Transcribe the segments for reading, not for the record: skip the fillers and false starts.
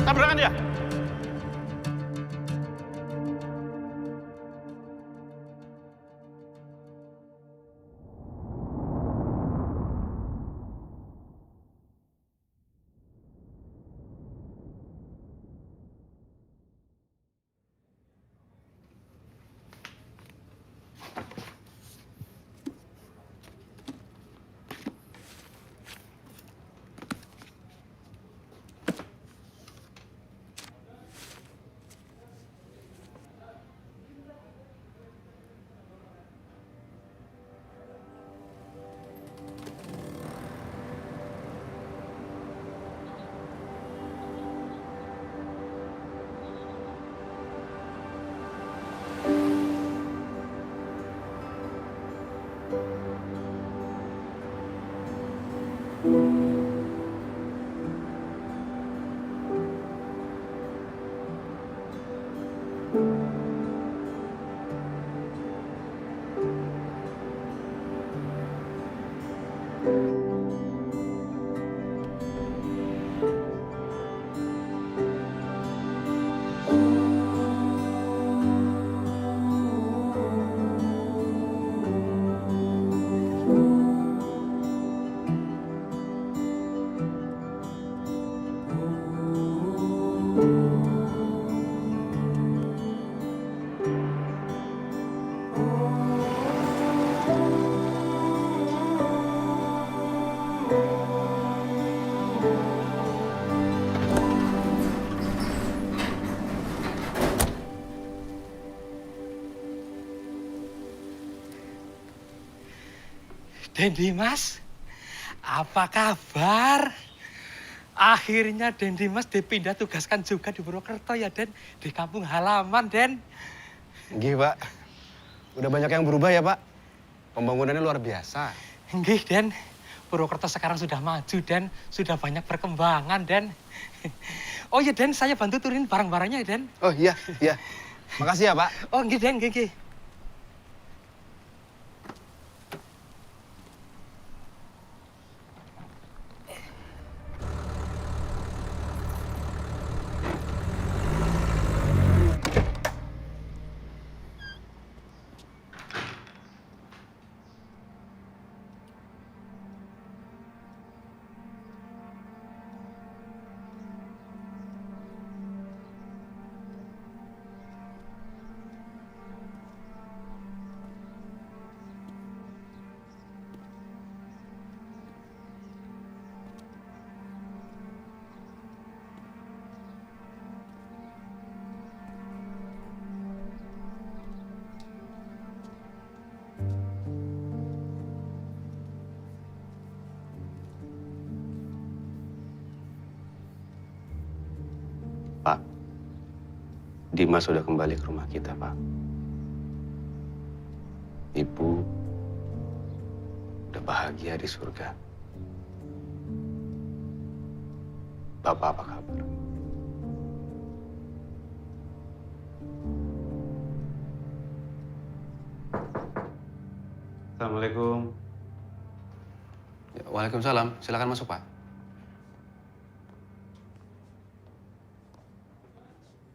tabrakan dia. Den Dimas, apa kabar? Akhirnya Den Dimas dipindah tugaskan juga di Purwokerto ya, Den. Di kampung halaman, Den. Nggih, Pak. Udah banyak yang berubah ya, Pak. Pembangunannya luar biasa. Nggih, Den. Purwokerto sekarang sudah maju, Den. Sudah banyak perkembangan, Den. Oh iya, Den, saya bantu turunin barang-barangnya ya, Den. Oh iya, iya. Makasih ya, Pak. Oh, nggih, Den, nggih. Pak, Dimas sudah kembali ke rumah kita, Pak. Ibu udah bahagia di surga. Bapak apa kabar? Assalamualaikum. Ya, Waalaikumsalam. Silakan masuk, Pak.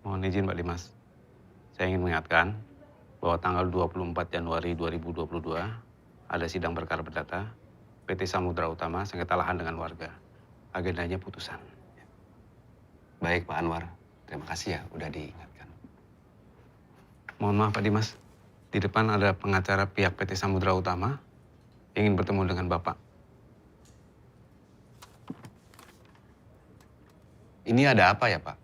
Mohon izin Pak Dimas. Saya ingin mengingatkan bahwa tanggal 24 Januari 2022 ada sidang perkara perdata PT Samudra Utama sengketa lahan dengan warga. Agendanya putusan. Baik, Pak Anwar. Terima kasih ya udah diingatkan. Mohon maaf Pak Dimas. Di depan ada pengacara pihak PT Samudra Utama ingin bertemu dengan Bapak. Ini ada apa ya, Pak?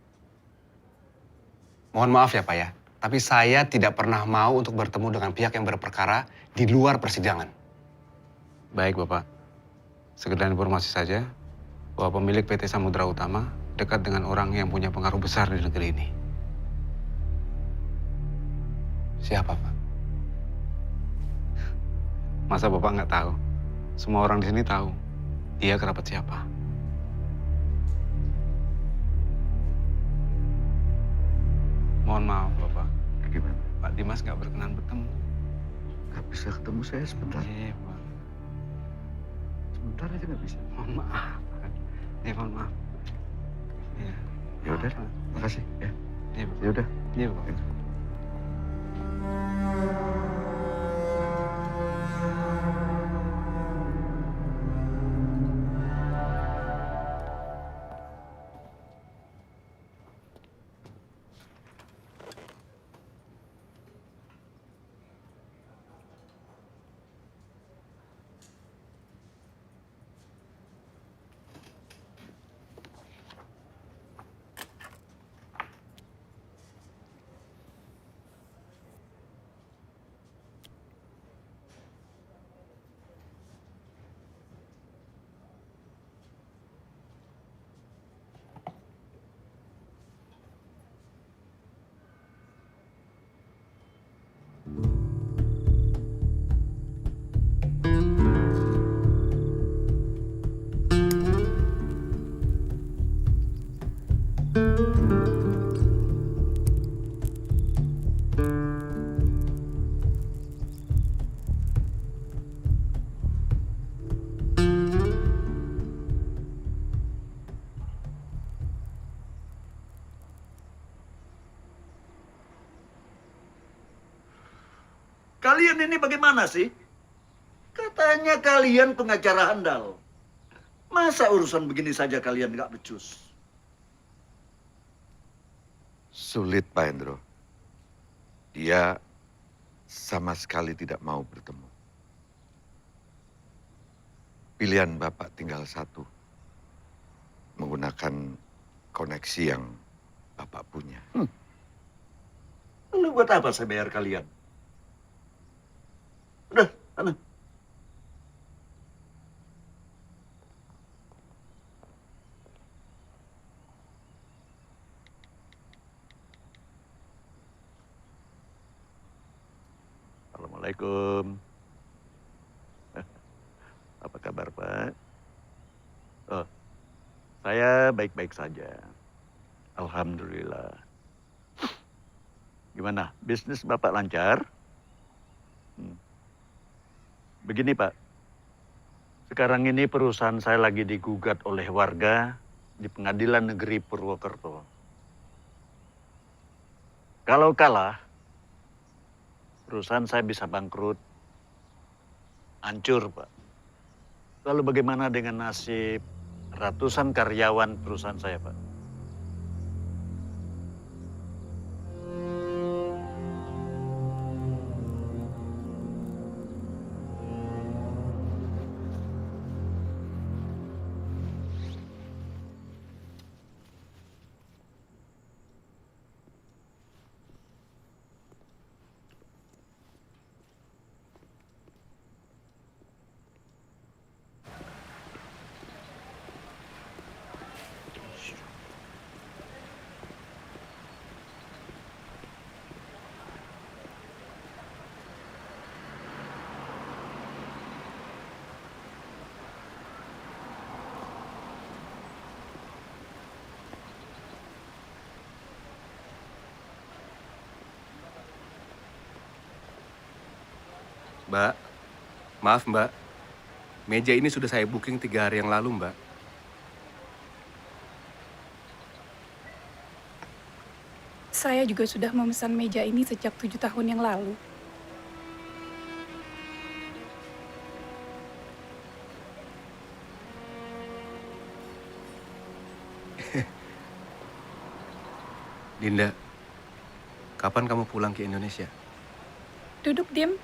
Mohon maaf ya, Pak ya. Tapi saya tidak pernah mau untuk bertemu dengan pihak yang berperkara di luar persidangan. Baik Bapak. Sekedar informasi saja bahwa pemilik PT Samudra Utama dekat dengan orang yang punya pengaruh besar di negeri ini. Siapa, Pak? Masa Bapak nggak tahu? Semua orang di sini tahu. Dia kerabat siapa. Mohon maaf, Bapak. Gimana? Pak Dimas nggak berkenan bertemu. Gak bisa ketemu saya sebentar. Iya, Pak. Sebentar aja gak bisa. Mohon maaf. Iya, mohon maaf. Iya. Ya udah, makasih ya. Iya, Bu. Ya udah. Iya, Bu. Kalian ini bagaimana sih? Katanya kalian pengacara handal. Masa urusan begini saja kalian nggak becus? Sulit, Pak Hendro. Dia sama sekali tidak mau bertemu. Pilihan Bapak tinggal satu. Menggunakan koneksi yang Bapak punya. Lalu buat apa saya bayar kalian? Udah, sana. Assalamualaikum. Apa kabar, Pak? Oh, saya baik-baik saja. Alhamdulillah. Gimana, bisnis Bapak lancar? Begini, Pak. Sekarang ini perusahaan saya lagi digugat oleh warga di Pengadilan Negeri Purwokerto. Kalau kalah, perusahaan saya bisa bangkrut, hancur, Pak. Lalu bagaimana dengan nasib ratusan karyawan perusahaan saya, Pak? Mbak, maaf Mbak. Meja ini sudah saya booking 3 hari yang lalu, Mbak. Saya juga sudah memesan meja ini sejak 7 tahun yang lalu. Dinda, kapan kamu pulang ke Indonesia? Duduk diam.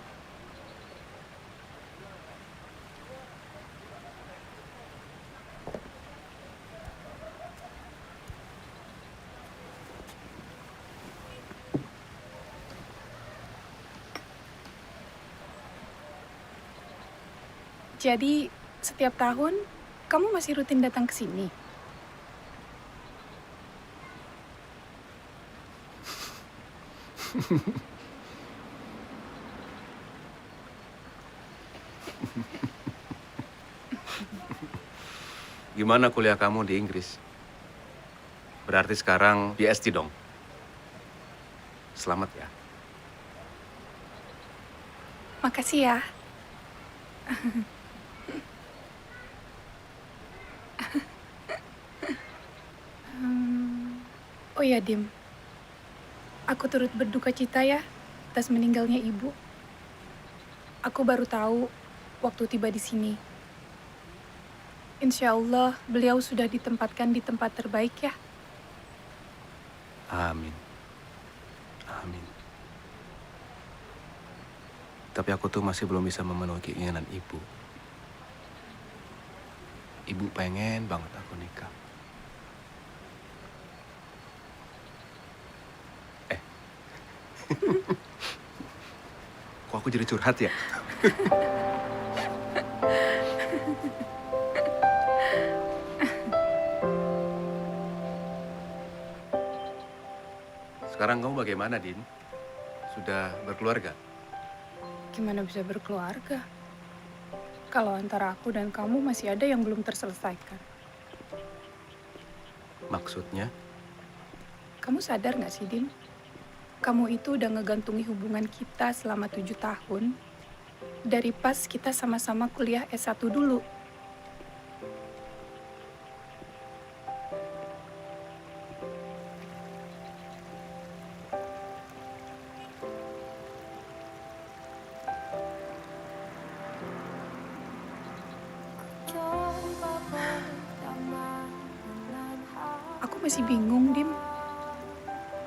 Jadi, setiap tahun kamu masih rutin datang ke sini? Gimana kuliah kamu di Inggris? Berarti sekarang PhD dong? Selamat ya. Makasih ya. Oh ya, Dim. Aku turut berduka cita ya atas meninggalnya ibu. Aku baru tahu waktu tiba di sini. Insya Allah beliau sudah ditempatkan di tempat terbaik ya. Amin. Amin. Tapi aku tuh masih belum bisa memenuhi keinginan ibu. Ibu pengen banget aku nikah. Kok aku jadi curhat ya? Sekarang kamu bagaimana, Din? Sudah berkeluarga? Gimana bisa berkeluarga? Kalau antara aku dan kamu masih ada yang belum terselesaikan. Maksudnya? Kamu sadar nggak sih, Dim? Kamu itu udah ngegantungi hubungan kita selama 7 tahun. Dari pas kita sama-sama kuliah S1 dulu. Aku masih bingung, Dim.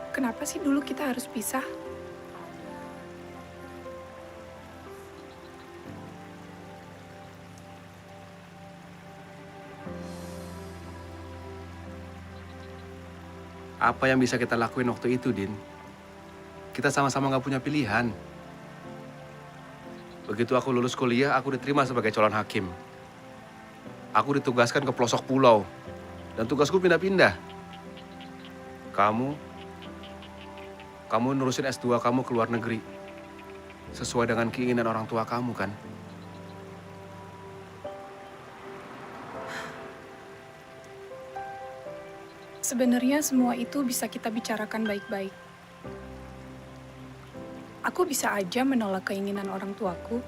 Kenapa sih dulu kita harus pisah? Apa yang bisa kita lakuin waktu itu, Din? Kita sama-sama nggak punya pilihan. Begitu aku lulus kuliah, aku diterima sebagai calon hakim. Aku ditugaskan ke pelosok pulau. Dan tugasku pindah-pindah. Kamu nurusin S2 kamu ke luar negeri. Sesuai dengan keinginan orang tua kamu, kan? Sebenarnya semua itu bisa kita bicarakan baik-baik. Aku bisa aja menolak keinginan orang tuaku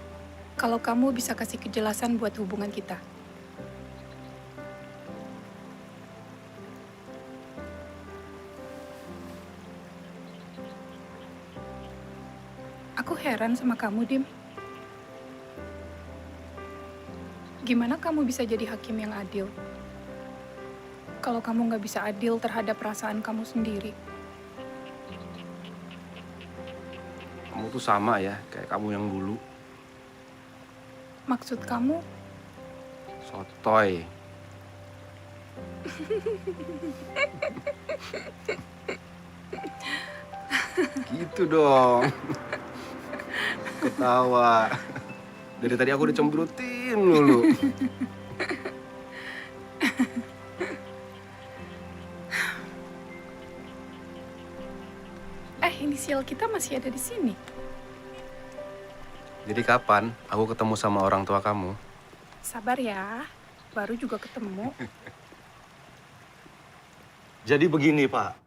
kalau kamu bisa kasih kejelasan buat hubungan kita. Aku heran sama kamu, Dim. Gimana kamu bisa jadi hakim yang adil? Kalau kamu nggak bisa adil terhadap perasaan kamu sendiri. Kamu tuh sama ya, kayak kamu yang dulu. Maksud kamu, Sotoy. Gitu dong. Ketawa. Dari tadi aku dicemberutin dulu. inisial kita masih ada di sini. Jadi kapan aku ketemu sama orang tua kamu? Sabar ya, baru juga ketemu. Jadi begini, Pak.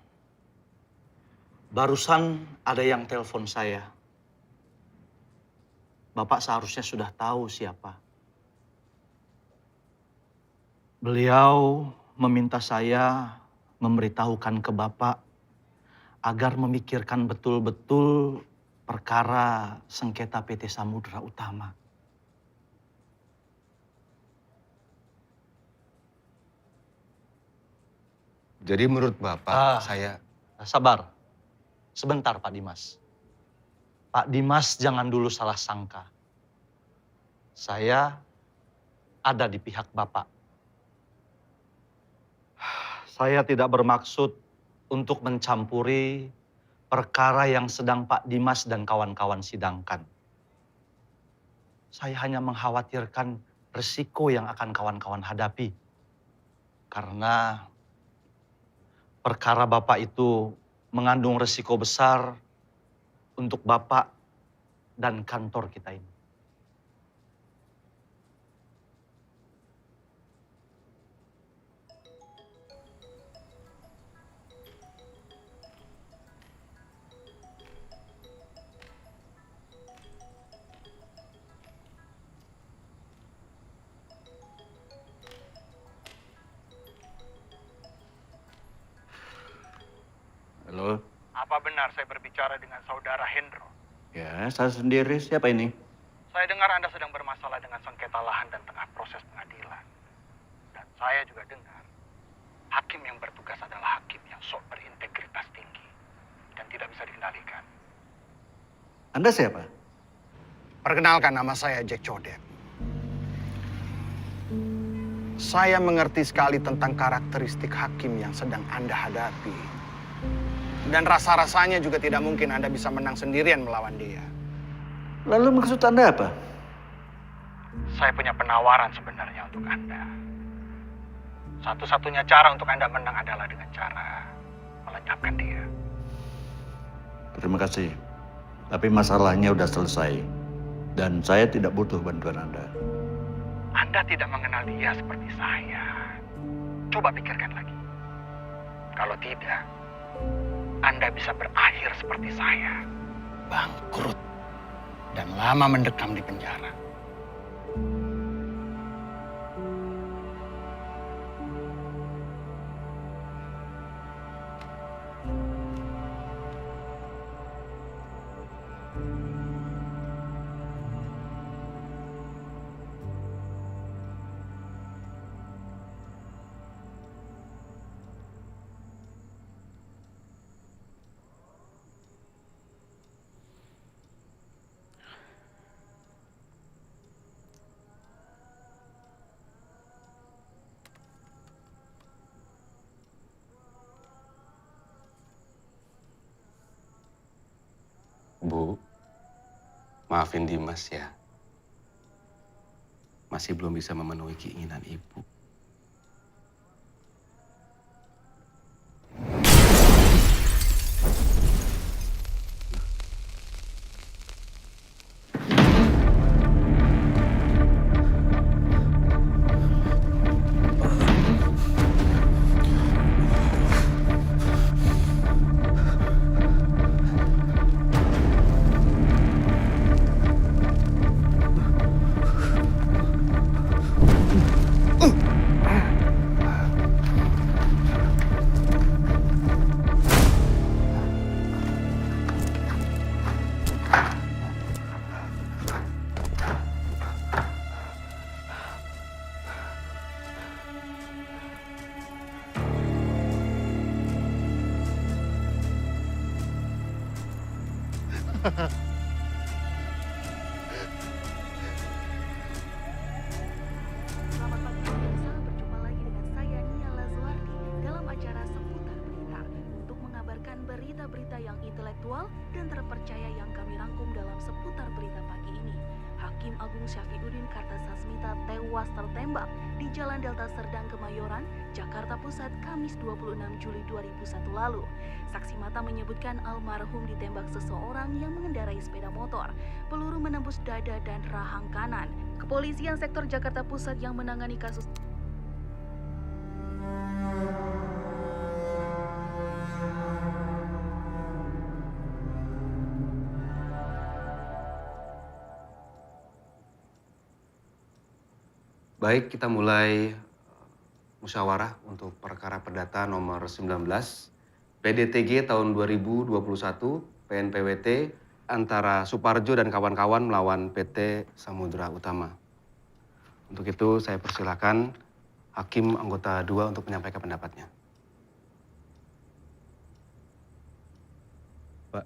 Barusan ada yang telepon saya. Bapak seharusnya sudah tahu siapa. Beliau meminta saya memberitahukan ke Bapak agar memikirkan betul-betul perkara sengketa PT Samudra Utama. Jadi menurut Bapak, saya... Sabar. Sebentar, Pak Dimas. Pak Dimas jangan dulu salah sangka. Saya ada di pihak Bapak. Saya tidak bermaksud untuk mencampuri perkara yang sedang Pak Dimas dan kawan-kawan sidangkan. Saya hanya mengkhawatirkan risiko yang akan kawan-kawan hadapi. Karena perkara Bapak itu mengandung risiko besar untuk Bapak dan kantor kita ini. Apa benar saya berbicara dengan saudara Hendro? Ya, saya sendiri. Siapa ini? Saya dengar Anda sedang bermasalah dengan sengketa lahan dan tengah proses pengadilan. Dan saya juga dengar hakim yang bertugas adalah hakim yang sok berintegritas tinggi dan tidak bisa dikendalikan. Anda siapa? Perkenalkan, nama saya Jack Codet. Saya mengerti sekali tentang karakteristik hakim yang sedang Anda hadapi. Dan rasa-rasanya juga tidak mungkin Anda bisa menang sendirian melawan dia. Lalu maksud Anda apa? Saya punya penawaran sebenarnya untuk Anda. Satu-satunya cara untuk Anda menang adalah dengan cara melenyapkan dia. Terima kasih. Tapi masalahnya udah selesai. Dan saya tidak butuh bantuan Anda. Anda tidak mengenal dia seperti saya. Coba pikirkan lagi. Kalau tidak, Anda bisa berakhir seperti saya. Bangkrut. Dan lama mendekam di penjara. Bu, maafin Dimas ya. Masih belum bisa memenuhi keinginan ibu. Selamat pagi pemirsa, berjumpa lagi dengan saya Nia Lazuardi dalam acara Seputar Berita untuk mengabarkan berita-berita yang intelektual dan terpercaya yang kami rangkum dalam Seputar Berita pagi ini. Hakim Agung Syafiuddin Kartasasmita tewas tertembak di Jalan Delta Serdang Kemayoran, Jakarta Pusat, Kamis 26 Juli 2001 lalu. Saksi mata menyebutkan almarhum ditembak seseorang yang mengendarai sepeda motor. Peluru menembus dada dan rahang kanan. Kepolisian sektor Jakarta Pusat yang menangani kasus Baik, kita mulai musyawarah untuk perkara perdata nomor 19 PDTG tahun 2021 PNPWT antara Suparjo dan kawan-kawan melawan PT Samudra Utama. Untuk itu saya persilakan Hakim anggota 2 untuk menyampaikan pendapatnya. Pak.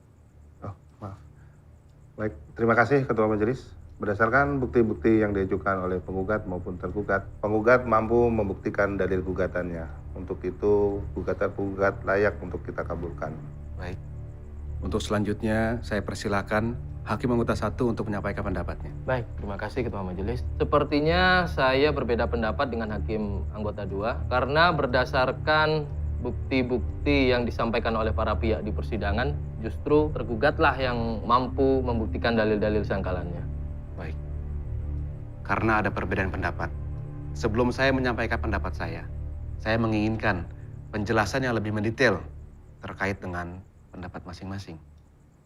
Oh, maaf. Baik, terima kasih Ketua Majelis. Berdasarkan bukti-bukti yang diajukan oleh penggugat maupun tergugat, penggugat mampu membuktikan dalil gugatannya. Untuk itu, gugatan penggugat layak untuk kita kabulkan. Baik. Untuk selanjutnya, saya persilakan Hakim anggota 1 untuk menyampaikan pendapatnya. Baik, terima kasih Ketua Majelis. Sepertinya saya berbeda pendapat dengan Hakim anggota 2 karena berdasarkan bukti-bukti yang disampaikan oleh para pihak di persidangan, justru tergugatlah yang mampu membuktikan dalil-dalil sangkalannya. Baik. Karena ada perbedaan pendapat, sebelum saya menyampaikan pendapat saya menginginkan penjelasan yang lebih mendetail terkait dengan pendapat masing-masing.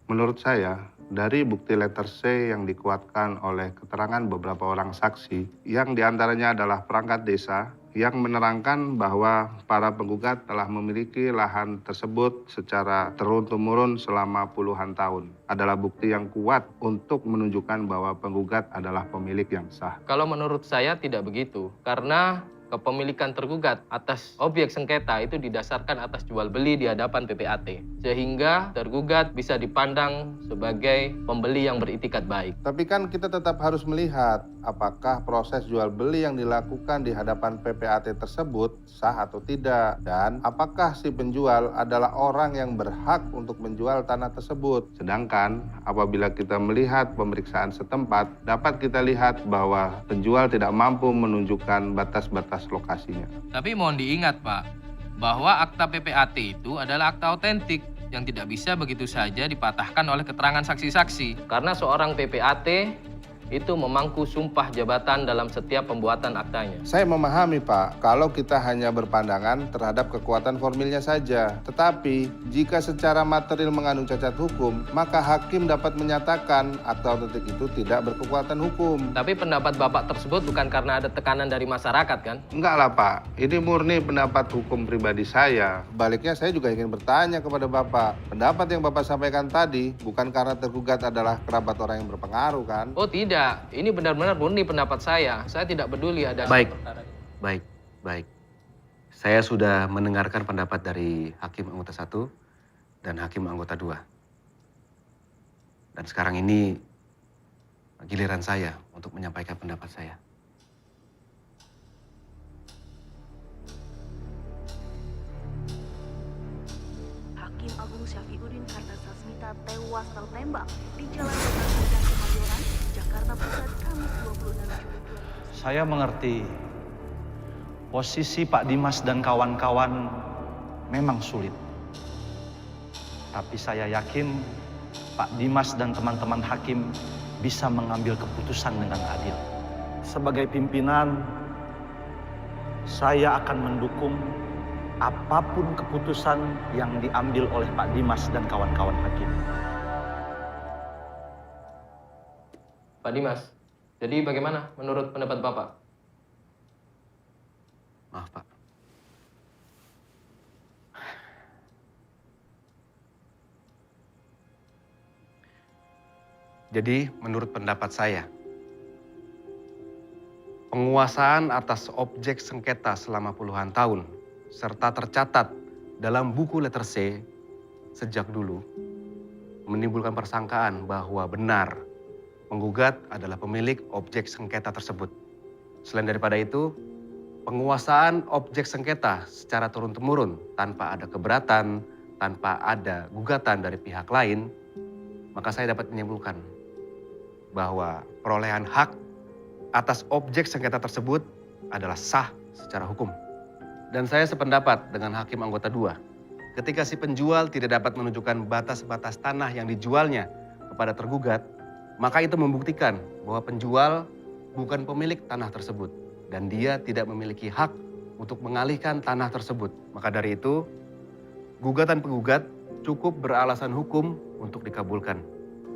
Menurut saya, dari bukti letter C yang dikuatkan oleh keterangan beberapa orang saksi, yang diantaranya adalah perangkat desa yang menerangkan bahwa para penggugat telah memiliki lahan tersebut secara turun-temurun selama puluhan tahun. Adalah bukti yang kuat untuk menunjukkan bahwa penggugat adalah pemilik yang sah. Kalau menurut saya tidak begitu, karena kepemilikan tergugat atas objek sengketa itu didasarkan atas jual beli di hadapan PPAT. Sehingga tergugat bisa dipandang sebagai pembeli yang beritikat baik. Tapi kan kita tetap harus melihat apakah proses jual beli yang dilakukan di hadapan PPAT tersebut sah atau tidak. Dan apakah si penjual adalah orang yang berhak untuk menjual tanah tersebut. Sedangkan apabila kita melihat pemeriksaan setempat, dapat kita lihat bahwa penjual tidak mampu menunjukkan batas-batas lokasinya. Tapi mohon diingat Pak, bahwa akta PPAT itu adalah akta otentik yang tidak bisa begitu saja dipatahkan oleh keterangan saksi-saksi. Karena seorang PPAT itu memangku sumpah jabatan dalam setiap pembuatan aktanya. Saya memahami Pak, kalau kita hanya berpandangan terhadap kekuatan formilnya saja. Tetapi, jika secara material mengandung cacat hukum, maka hakim dapat menyatakan akta otentik itu tidak berkekuatan hukum. Tapi pendapat Bapak tersebut bukan karena ada tekanan dari masyarakat kan? Enggak lah Pak, ini murni pendapat hukum pribadi saya. Baliknya saya juga ingin bertanya kepada Bapak, pendapat yang Bapak sampaikan tadi bukan karena tergugat adalah kerabat orang yang berpengaruh kan? Oh tidak, ini benar-benar murni pendapat saya. Saya tidak peduli ada Baik. perkara ini. Baik. Saya sudah mendengarkan pendapat dari Hakim Anggota 1 dan Hakim Anggota 2. Dan sekarang ini giliran saya untuk menyampaikan pendapat saya. Hakim Agung Syafiuddin Kartasasmita tewas tertembak di Jalan Petamburan Kemayoran, Jakarta Pusat, Kamis 26 Juli 2000. Saya mengerti posisi Pak Dimas dan kawan-kawan memang sulit. Tapi saya yakin Pak Dimas dan teman-teman hakim bisa mengambil keputusan dengan adil. Sebagai pimpinan, saya akan mendukung apapun keputusan yang diambil oleh Pak Dimas dan kawan-kawan hakim. Pak Dimas, jadi bagaimana menurut pendapat Bapak? Maaf Pak. Jadi menurut pendapat saya, penguasaan atas objek sengketa selama puluhan tahun serta tercatat dalam buku letter C sejak dulu menimbulkan persangkaan bahwa benar penggugat adalah pemilik objek sengketa tersebut. Selain daripada itu, penguasaan objek sengketa secara turun-temurun tanpa ada keberatan, tanpa ada gugatan dari pihak lain, maka saya dapat menyimpulkan bahwa perolehan hak atas objek sengketa tersebut adalah sah secara hukum. Dan saya sependapat dengan Hakim Anggota 2. Ketika si penjual tidak dapat menunjukkan batas-batas tanah yang dijualnya kepada tergugat, maka itu membuktikan bahwa penjual bukan pemilik tanah tersebut dan dia tidak memiliki hak untuk mengalihkan tanah tersebut. Maka dari itu, gugatan penggugat cukup beralasan hukum untuk dikabulkan.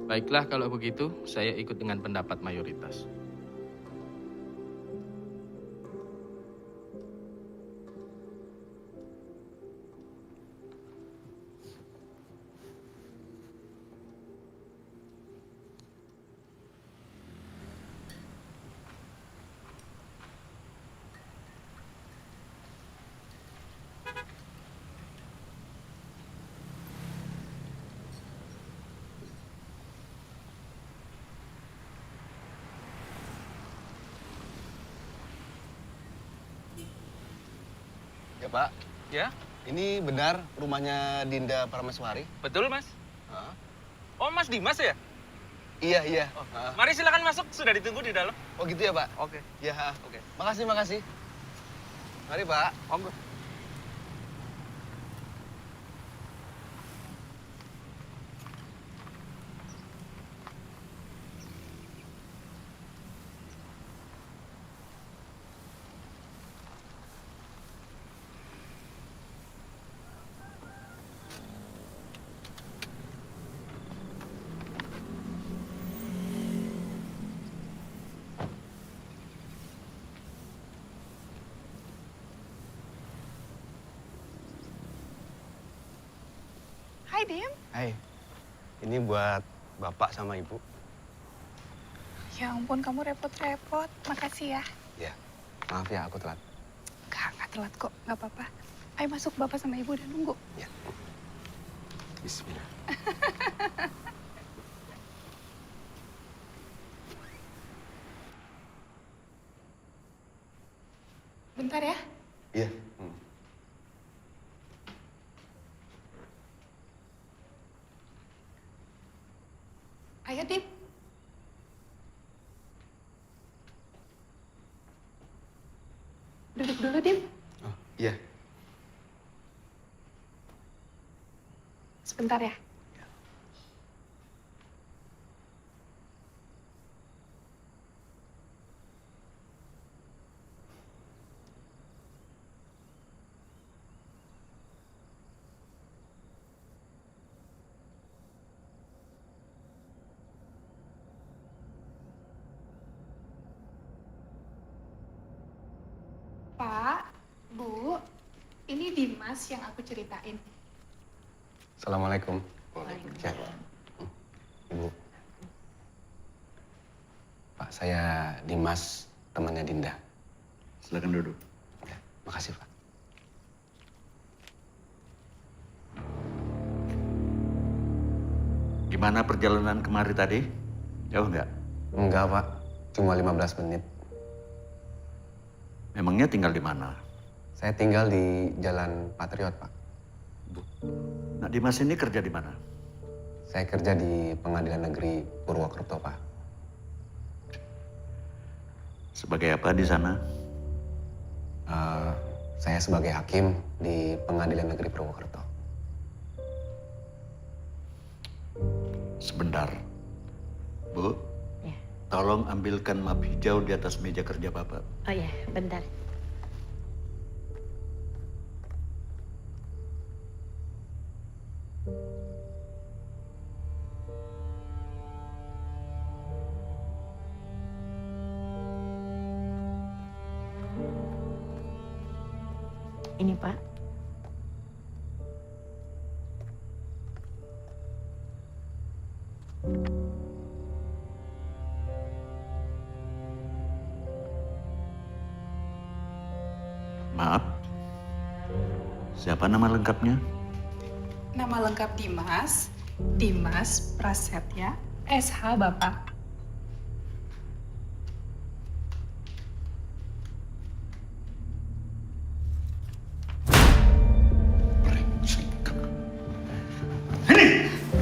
Baiklah kalau begitu, saya ikut dengan pendapat mayoritas. Ya Pak, Ya, ini benar rumahnya Dinda Parameswari? betul Mas. Hah? Oh, Mas Dimas ya? Iya. Mari silakan masuk, sudah ditunggu di dalam. Oh gitu ya Pak? Oke. Ya. Oke. Makasih. Mari Pak. Monggo. Dim. Hai, ini buat Bapak sama Ibu. Ya ampun, kamu repot-repot. Makasih ya. Ya, maaf ya aku telat. Nggak telat kok. Nggak apa-apa. Ayo masuk, Bapak sama Ibu udah nunggu. Ya. Bismillah. Bentar ya. Iya. Ayo, Dim. Duduk dulu, Dim. Oh, iya. Sebentar ya. Pak, Bu, ini Dimas yang aku ceritain. Assalamualaikum. Waalaikumsalam. Ibu. Pak, saya Dimas, temannya Dinda. Silakan duduk. Ya, makasih, Pak. Gimana perjalanan kemari tadi? Jauh nggak? Enggak, Pak. Cuma 15 menit. Memangnya tinggal di mana? Saya tinggal di Jalan Patriot, Pak. Nah, Dimas ini kerja di mana? Saya kerja di Pengadilan Negeri Purwokerto, Pak. Sebagai apa di sana? Saya sebagai hakim di Pengadilan Negeri Purwokerto. Sebentar. Bu, Ya. tolong ambilkan map hijau di atas meja kerja Bapak. Oh ya, bentar. Ini, Pak. Maaf, siapa nama lengkapnya? Nama lengkap Dimas, Dimas Prasetya, SH Bapak.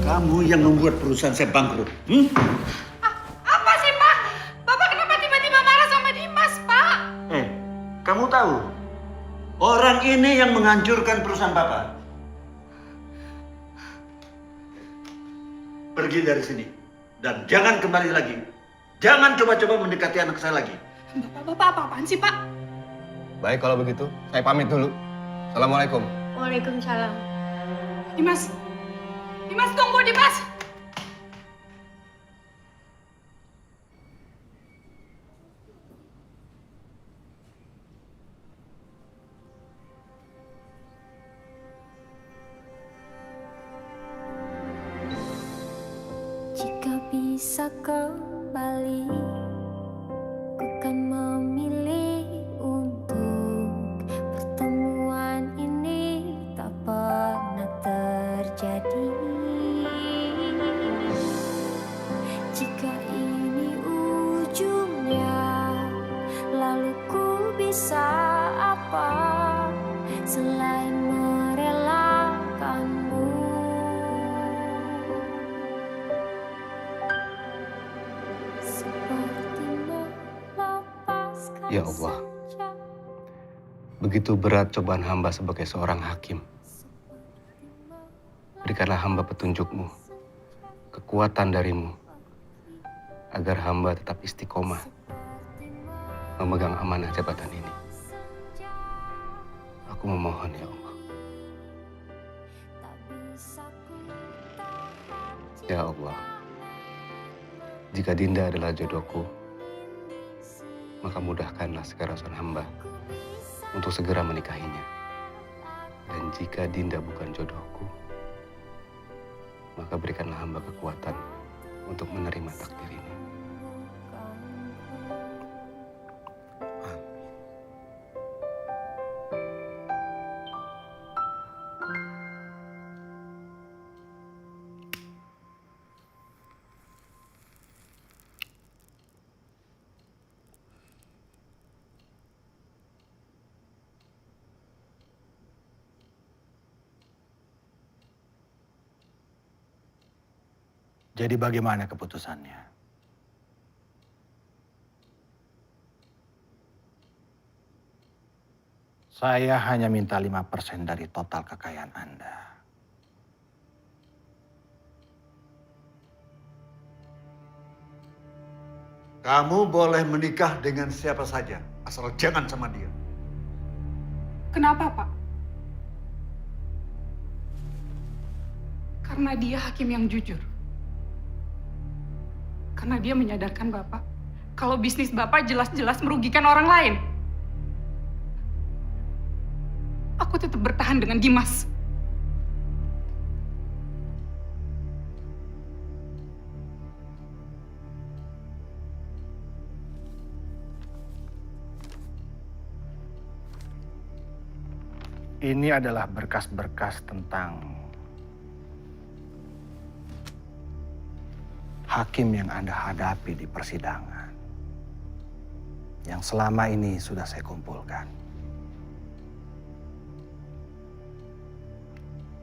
Kamu yang membuat perusahaan saya bangkrut. Hmm? Apa sih, Pak? Bapak kenapa tiba-tiba marah sama Dimas, Pak? Kamu tahu? Orang ini yang menghancurkan perusahaan Bapak. Pergi dari sini. Dan jangan kembali lagi. Jangan coba-coba mendekati anak saya lagi. Bapak apa-apaan sih, Pak? Baik, kalau begitu, saya pamit dulu. Assalamualaikum. Waalaikumsalam. Dimas. Dimas, tunggu, Dimas. Jika bisa kembali, ku kan memilih untuk pertemuan ini tak pernah terjadi. Jika ini ujungnya, lalu ku bisa apa selain merelakanmu? Ya Allah, begitu berat cobaan hamba sebagai seorang hakim. Berikanlah hamba petunjuk-Mu, kekuatan dari-Mu, agar hamba tetap istiqomah memegang amanah jabatan ini. Aku memohon, ya Allah. Ya Allah, jika Dinda adalah jodohku, maka mudahkanlah segala urusan hamba untuk segera menikahinya. Dan jika Dinda bukan jodohku, maka berikanlah hamba kekuatan untuk menerima takdir ini. Jadi bagaimana keputusannya? Saya hanya minta 5% dari total kekayaan Anda. Kamu boleh menikah dengan siapa saja, asal jangan sama dia. Kenapa, Pak? Karena dia hakim yang jujur. Karena dia menyadarkan Bapak kalau bisnis Bapak jelas-jelas merugikan orang lain. Aku tetap bertahan dengan Dimas. Ini adalah berkas-berkas tentang hakim yang Anda hadapi di persidangan. Yang selama ini sudah saya kumpulkan.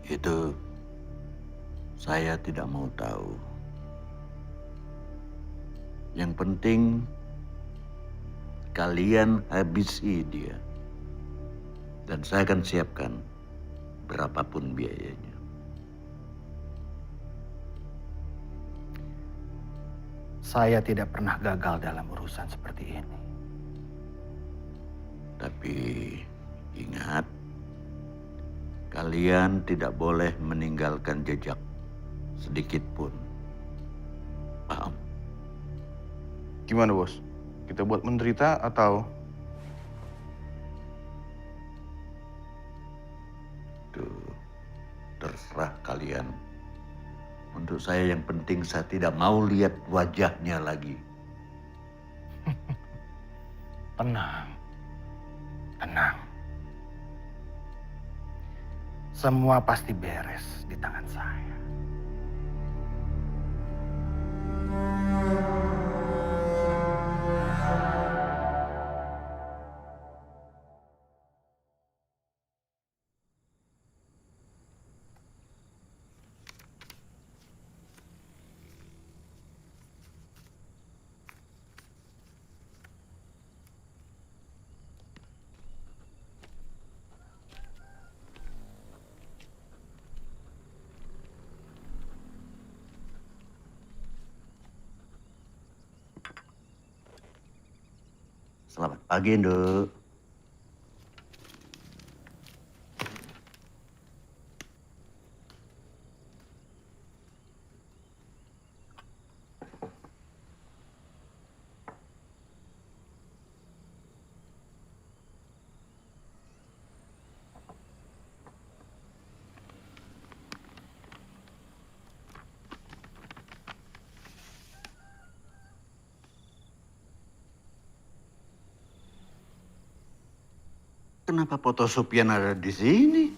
Itu saya tidak mau tahu. Yang penting kalian habisi dia. Dan saya akan siapkan berapapun biayanya. Saya tidak pernah gagal dalam urusan seperti ini. Tapi ingat, kalian tidak boleh meninggalkan jejak sedikit pun. Paham? Gimana, Bos? Kita buat menderita atau... Tuh, terserah kalian. Untuk saya yang penting saya tidak mau lihat wajahnya lagi. Tenang. Tenang. Semua pasti beres di tangan saya. Selamat pagi, Nduk. Kenapa foto Sopian ada di sini?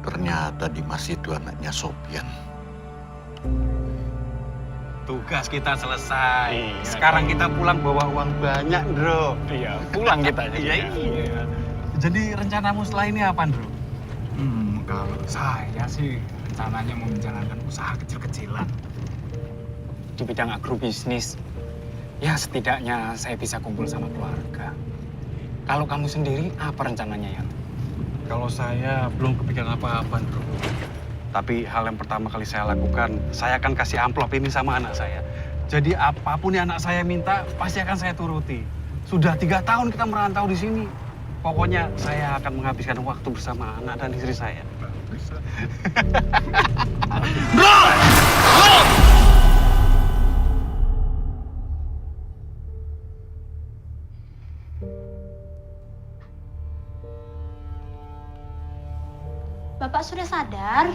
Ternyata Dimas itu anaknya Sopian. Tugas kita selesai. Sekarang kita pulang bawa uang banyak, Bro. Iya, pulang kita. Iya. Jadi rencanamu setelah ini apa, Bro? Kalau saya sih rencananya mau menjalankan usaha kecil-kecilan Di bidang agrobisnis, ya setidaknya saya bisa kumpul sama keluarga. Kalau kamu sendiri, apa rencananya, Yan? Kalau saya belum kepikiran apa-apa, Bro. Tapi hal yang pertama kali saya lakukan, saya akan kasih amplop ini sama anak saya. Jadi apapun yang anak saya minta, pasti akan saya turuti. Sudah 3 tahun kita merantau di sini. Pokoknya saya akan menghabiskan waktu bersama anak dan istri saya. Bapak sudah sadar?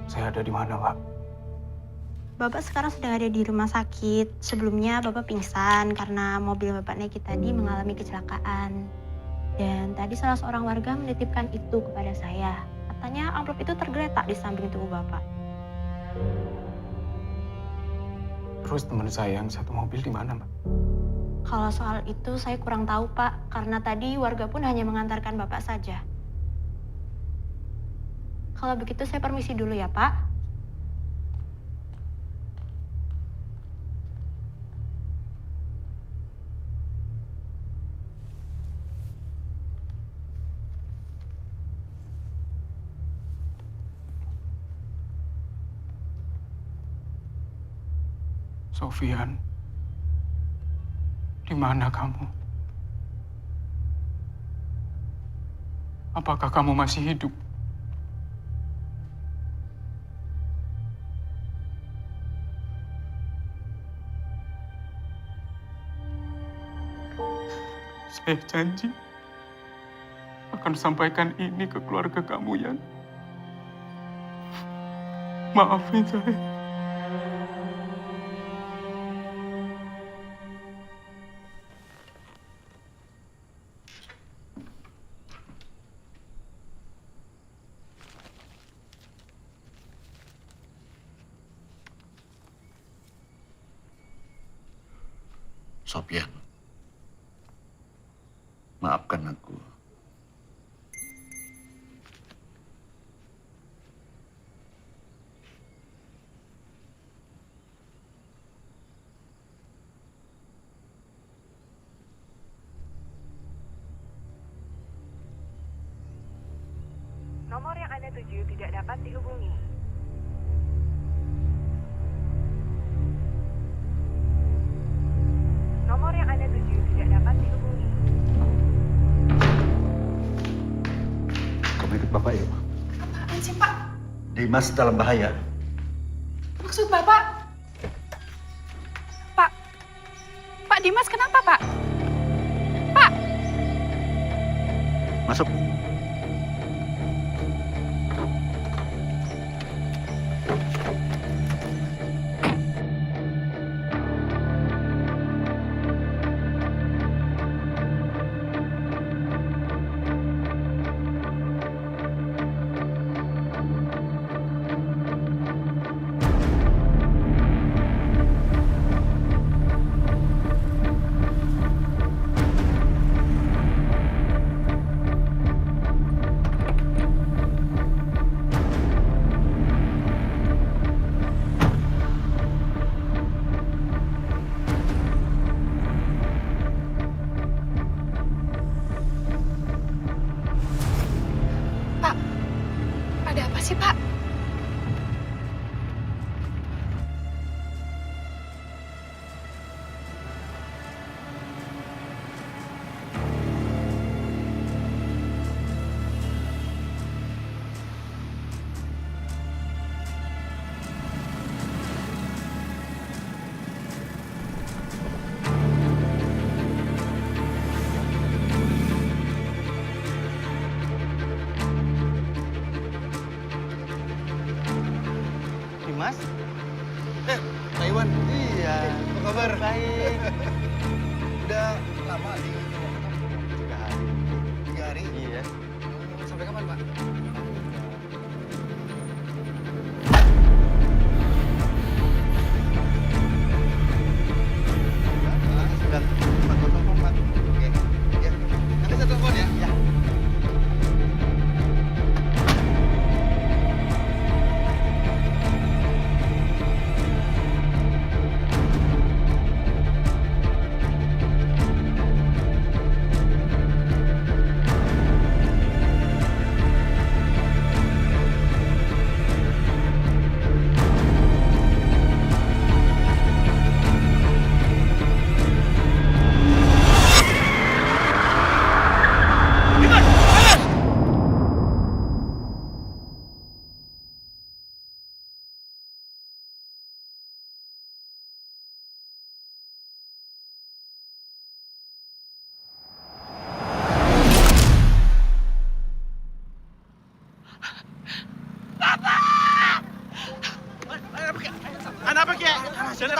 Saya ada di mana, Pak? Bapak sekarang sedang ada di rumah sakit. Sebelumnya Bapak pingsan karena mobil Bapak naiki tadi mengalami kecelakaan. Dan tadi salah seorang warga menitipkan itu kepada saya. Katanya amplop itu tergeletak di samping tubuh Bapak. Terus teman saya yang satu mobil di mana, Mbak? Kalau soal itu saya kurang tahu, Pak. Karena tadi warga pun hanya mengantarkan Bapak saja. Kalau begitu saya permisi dulu ya, Pak. Sofian, di mana kamu? Apakah kamu masih hidup? Saya janji akan sampaikan ini ke keluarga kamu, Yan. Maafin saya. Sofian, maafkan aku. Nomor yang Anda tuju tidak dapat dihubungi. Nomor yang Anda tuju tidak dapat dihubungi. Kamu ikut Bapak yuk. Apaan sih, Pak? Dimas dalam bahaya. Maksud Bapak? Pak Dimas kenapa, Pak? Pak! Masuk. Ada apa sih, Pak? Mas? Pak Iwan. Iya. Apa kabar? Baik. Udah lama di 3 hari. 3 hari? Iya. Sampai kapan, Pak? Sudah 404. Oke. Ya. Nanti saya telepon ya. Ya.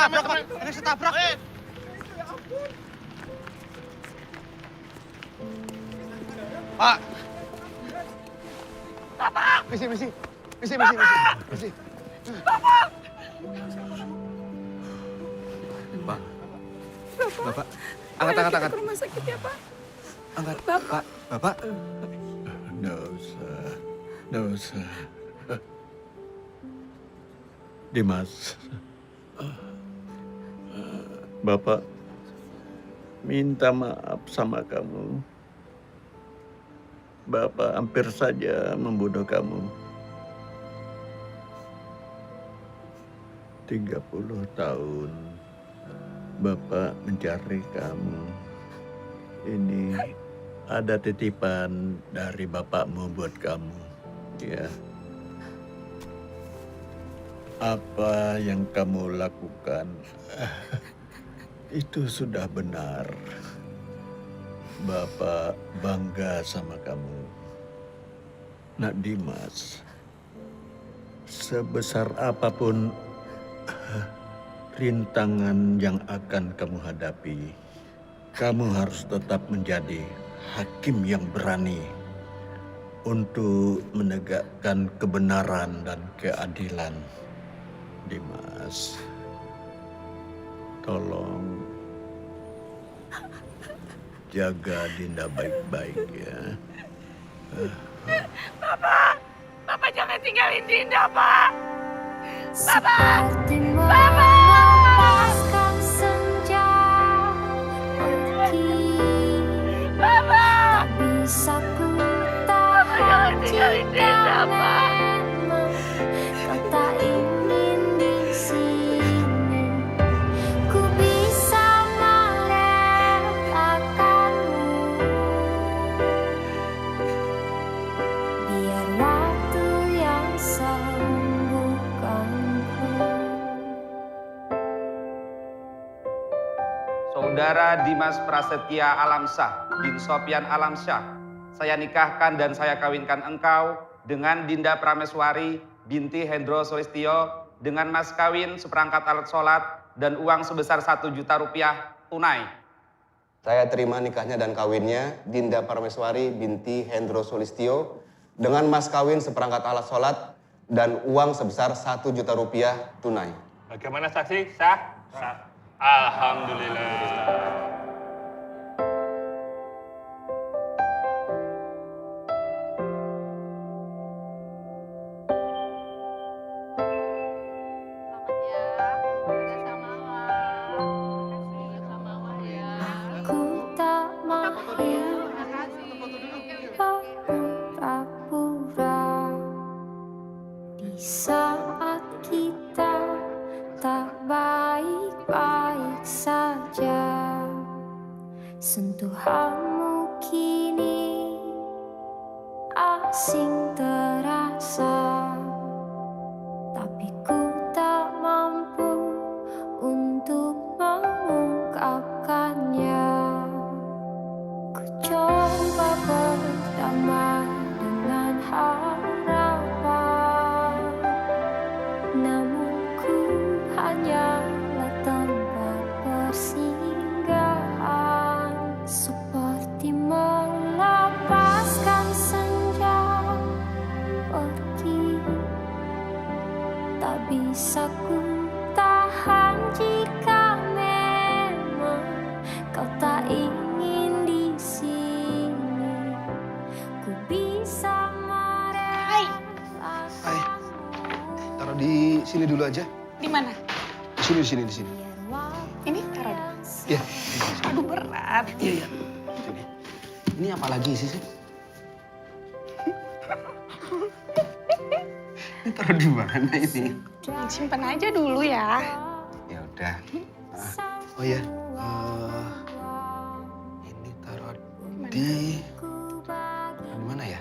tabrak, Pak. Ada yang tabrak. Pak. Bapak! Misi. Bapak! Pak. Bapak. Ayo Angkat. kita ke rumah sakit ya, Pak. Angkat. Bapak. Bapak. Nggak usah. Dimas. Bapak minta maaf sama kamu. Bapak hampir saja membunuh kamu. 30 tahun Bapak mencari kamu. Ini ada titipan dari bapakmu buat kamu. Ya. Apa yang kamu lakukan itu sudah benar. Bapak bangga sama kamu. Nak Dimas, sebesar apapun rintangan yang akan kamu hadapi, kamu harus tetap menjadi hakim yang berani untuk menegakkan kebenaran dan keadilan. Dimas, tolong jaga Dinda baik-baik ya. Bapak jangan tinggalin Dinda, Pak. Bapak! Seperti melepaskan senja pergi. Tak bisa ku tahan jika memang kau tak ingin di sini. Ku bisa merelakanmu. Biar waktu yang sembuhkanku. Saudara Dimas Prasetya Alamsyah bin Sofyan Alamsyah, saya nikahkan dan saya kawinkan engkau dengan Dinda Prameswari binti Hendro Sulistyo dengan mas kawin seperangkat alat sholat dan uang sebesar 1 juta rupiah tunai. Saya terima nikahnya dan kawinnya Dinda Prameswari binti Hendro Sulistyo dengan mas kawin seperangkat alat sholat dan uang sebesar 1 juta rupiah tunai. Bagaimana saksi? Sah? Sah. Alhamdulillah. Ku tak mahir berpura-pura di saat kita tak baik-baik saja. Sentuhanmu kini asing terasa, tapi ku tak mampu untuk mengungkapkannya. Ku coba berdamai dengan harapan, namun ku hanyalah tempat persinggahan. Seperti melepaskan senja pergi, tak bisa ku tahan jika memang kau tak ingin di sini. Ku bisa Taruh di sini dulu aja. Di mana? Di sini. Ini taruh dulu. Ya. Aduh berat. Iya. Ini apa lagi sih? Ini taruh di mana ini? Simpen aja dulu ya. Ya udah. Oh ya. Ini taruh di mana ya?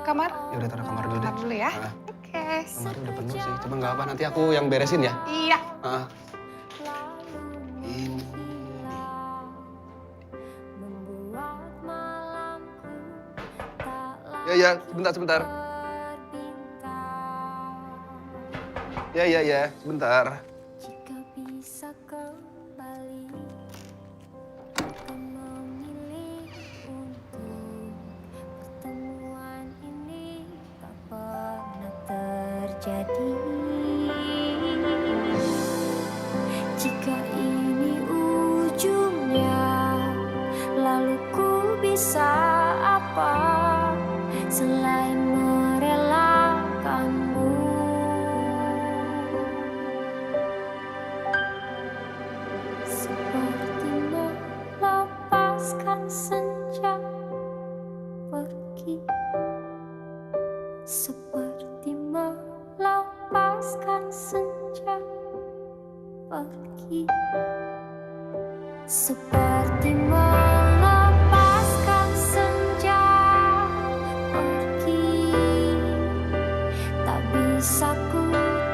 Kamar. Ya udah taruh kamar dulu deh. Kamar dulu ya. Ah, Oke. kamar udah penuh sih. Cuma nggak apa, nanti aku yang beresin ya. Iya. Ah. Ini. Ya, sebentar. Ya, sebentar. Jika bisa kembali, akan memilih untuk pertemuan ini tak pernah terjadi. Jika ini ujungnya, lalu ku bisa apa selain merelakanmu? Seperti melepaskan senja pergi, seperti melepaskan senja pergi, seperti melepaskan senja pergi. Tak bisa ku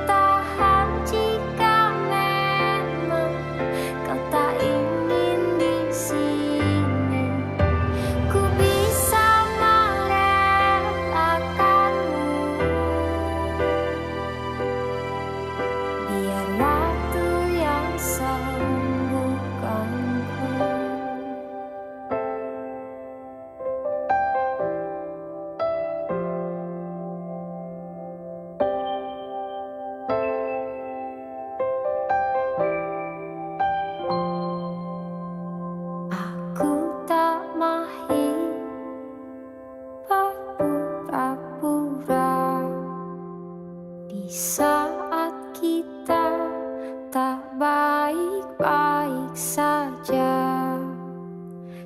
tahan jika memang kau tak ingin di sini. Ku bisa merelakanmu, biar waktu yang sembuhkanku. Aku tak mahir berpura-pura di saat kita tak baik-baik saja.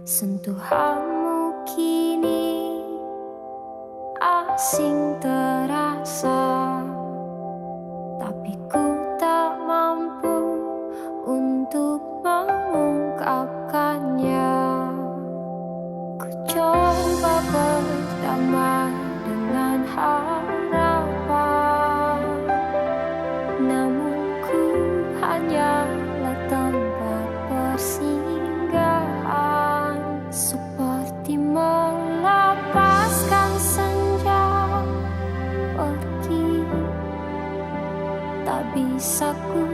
Sentuhanmu kini asing terasa, tapi ku tak mampu untuk mengungkapkannya. Ku coba berdamai dengan harapan, namun ku hanyalah tempat persinggahan. Seperti melepaskan senja pergi, tak bisa ku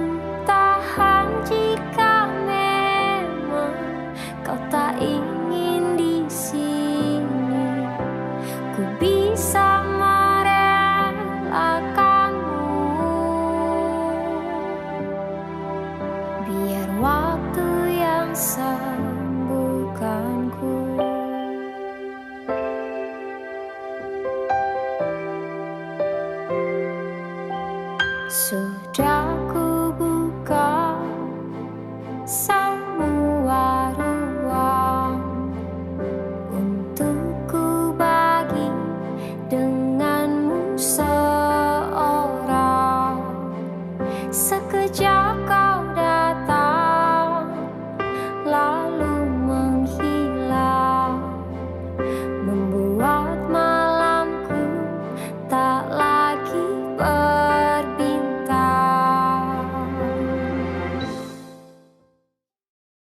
tahan jika memang kau tak ingin di sini. Ku bisa merelakanmu, biar waktu yang